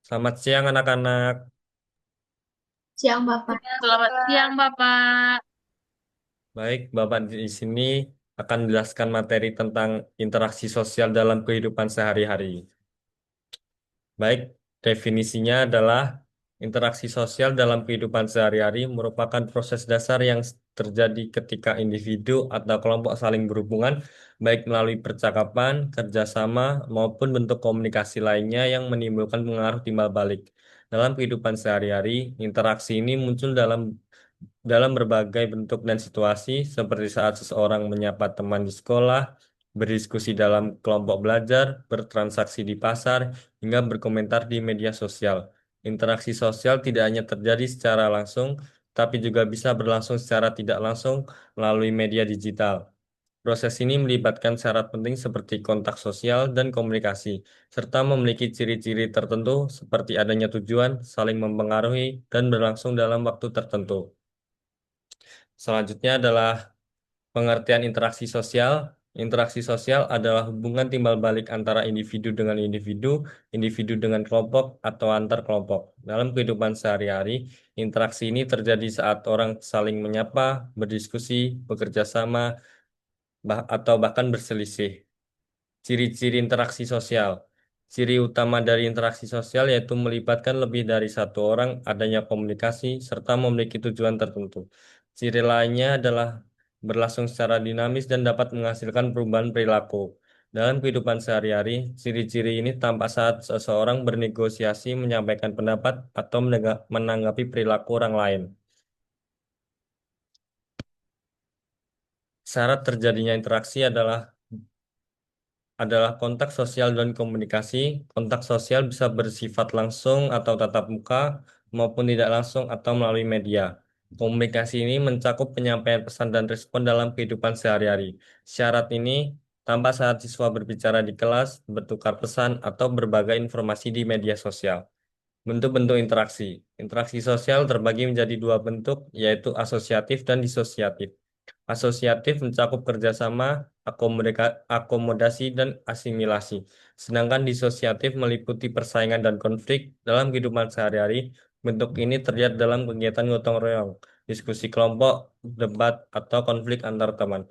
Selamat siang anak-anak. Siang Bapak. Selamat siang, Bapak. Baik, Bapak di sini akan menjelaskan materi tentang interaksi sosial dalam kehidupan sehari-hari. Baik, definisinya adalah interaksi sosial dalam kehidupan sehari-hari merupakan proses dasar yang terjadi ketika individu atau kelompok saling berhubungan, baik melalui percakapan, kerjasama, maupun bentuk komunikasi lainnya yang menimbulkan pengaruh timbal balik. Dalam kehidupan sehari-hari, interaksi ini muncul dalam berbagai bentuk dan situasi, seperti saat seseorang menyapa teman di sekolah, berdiskusi dalam kelompok belajar, bertransaksi di pasar, hingga berkomentar di media sosial. Interaksi sosial tidak hanya terjadi secara langsung, tapi juga bisa berlangsung secara tidak langsung melalui media digital. Proses ini melibatkan syarat penting seperti kontak sosial dan komunikasi, serta memiliki ciri-ciri tertentu seperti adanya tujuan, saling mempengaruhi, dan berlangsung dalam waktu tertentu. Selanjutnya adalah pengertian interaksi sosial. Interaksi sosial adalah hubungan timbal balik antara individu dengan individu, individu dengan kelompok, atau antar kelompok. Dalam kehidupan sehari-hari, interaksi ini terjadi saat orang saling menyapa, berdiskusi, bekerja sama, atau bahkan berselisih. Ciri-ciri interaksi sosial. Ciri utama dari interaksi sosial yaitu melibatkan lebih dari satu orang, adanya komunikasi, serta memiliki tujuan tertentu. Ciri lainnya adalah berlangsung secara dinamis dan dapat menghasilkan perubahan perilaku. Dalam kehidupan sehari-hari, ciri-ciri ini tampak saat seseorang bernegosiasi, menyampaikan pendapat, atau menanggapi perilaku orang lain. Syarat terjadinya interaksi adalah kontak sosial dan komunikasi. Kontak sosial bisa bersifat langsung atau tatap muka, maupun tidak langsung atau melalui media. Komunikasi ini mencakup penyampaian pesan dan respon dalam kehidupan sehari-hari. Syarat ini tampak saat siswa berbicara di kelas, bertukar pesan, atau berbagai informasi di media sosial. Bentuk-bentuk interaksi. Interaksi sosial terbagi menjadi dua bentuk, yaitu asosiatif dan disosiatif. Asosiatif mencakup kerjasama, akomodasi, dan asimilasi. Sedangkan disosiatif meliputi persaingan dan konflik dalam kehidupan sehari-hari. Bentuk ini terlihat dalam kegiatan gotong royong, diskusi kelompok, debat, atau konflik antar teman.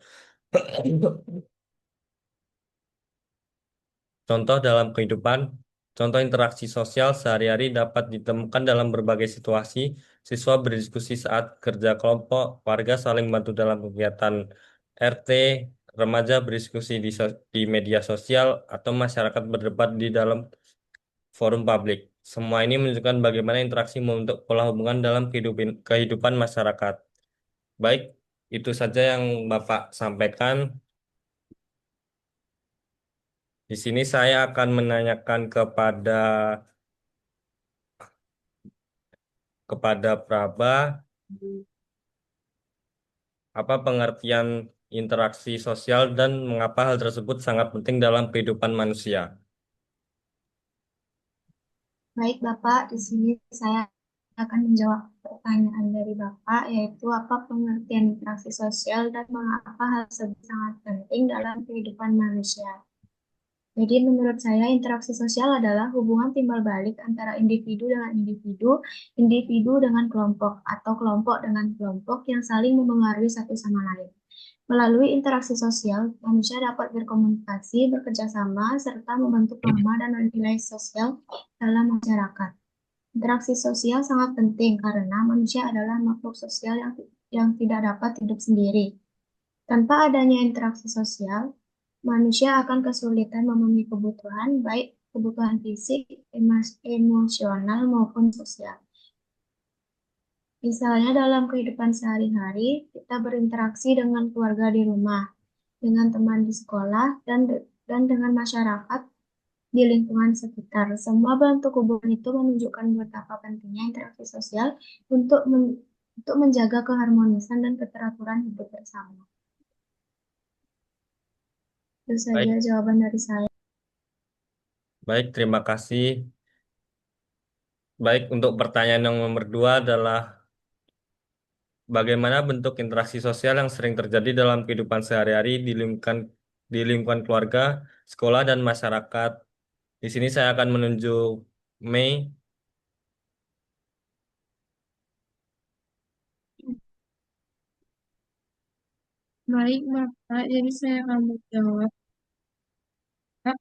Contoh dalam kehidupan, contoh interaksi sosial sehari-hari dapat ditemukan dalam berbagai situasi. Siswa berdiskusi saat kerja kelompok, warga saling bantu dalam kegiatan RT, remaja berdiskusi di media sosial, atau masyarakat berdebat di dalam forum publik. Semua ini menunjukkan bagaimana interaksi membentuk pola hubungan dalam kehidupan masyarakat. Baik, itu saja yang Bapak sampaikan. Di sini saya akan menanyakan kepada Praba, apa pengertian interaksi sosial dan mengapa hal tersebut sangat penting dalam kehidupan manusia. Baik Bapak, di sini saya akan menjawab pertanyaan dari Bapak, yaitu apa pengertian interaksi sosial dan mengapa hal tersebut sangat penting dalam kehidupan manusia. Jadi menurut saya interaksi sosial adalah hubungan timbal balik antara individu dengan individu, individu dengan kelompok, atau kelompok dengan kelompok yang saling mempengaruhi satu sama lain. Melalui interaksi sosial, manusia dapat berkomunikasi, bekerja sama, serta membentuk norma dan nilai sosial dalam masyarakat. Interaksi sosial sangat penting karena manusia adalah makhluk sosial yang tidak dapat hidup sendiri. Tanpa adanya interaksi sosial, manusia akan kesulitan memenuhi kebutuhan, baik kebutuhan fisik, emosional, maupun sosial. Misalnya dalam kehidupan sehari-hari, kita berinteraksi dengan keluarga di rumah, dengan teman di sekolah, dan dengan masyarakat di lingkungan sekitar. Semua bentuk hubungan itu menunjukkan betapa pentingnya interaksi sosial untuk menjaga keharmonisan dan keteraturan hidup bersama. Itu saja Baik, jawaban dari saya. baik, terima kasih. Baik, untuk pertanyaan yang nomor dua adalah bagaimana bentuk interaksi sosial yang sering terjadi dalam kehidupan sehari-hari di lingkungan keluarga, sekolah, dan masyarakat. Di sini saya akan menunjuk Mei. Baik, Bapak. Jadi saya akan menjawab. Pak.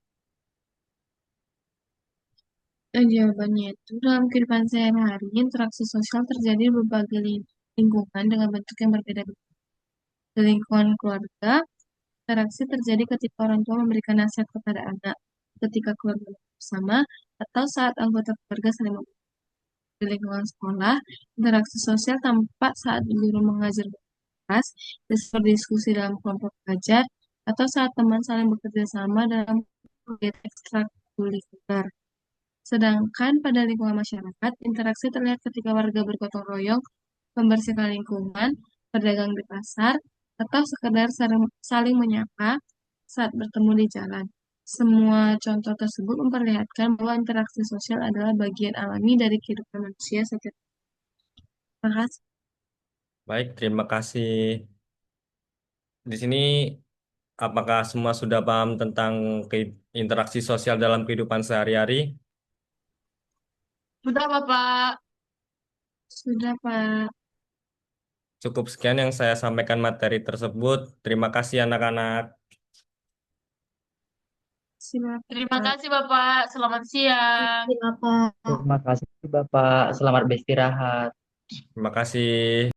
Jawabannya itu dalam kehidupan sehari-hari, interaksi sosial terjadi di berbagai lingkungan dengan bentuk yang berbeda-beda. Di lingkungan keluarga, interaksi terjadi ketika orang tua memberikan nasihat kepada anak, ketika keluarga bersama, atau saat anggota keluarga saling di lingkungan sekolah, interaksi sosial tampak saat guru mengajar kelas, berdiskusi dalam kelompok belajar, atau saat teman saling bekerja sama dalam kegiatan ekstrakurikuler. Sedangkan pada lingkungan masyarakat, interaksi terlihat ketika warga bergotong royong, membersihkan lingkungan, berdagang di pasar, atau sekedar saling menyapa saat bertemu di jalan. Semua contoh tersebut memperlihatkan bahwa interaksi sosial adalah bagian alami dari kehidupan manusia setiap. Terima kasih. Baik, terima kasih. Di sini apakah semua sudah paham tentang interaksi sosial dalam kehidupan sehari-hari? Sudah, Bapak. Sudah, Pak. Cukup sekian yang saya sampaikan materi tersebut. Terima kasih anak-anak. Terima kasih, Bapak. Selamat siang. Terima kasih, Bapak. Terima kasih Bapak. Selamat beristirahat. Terima kasih.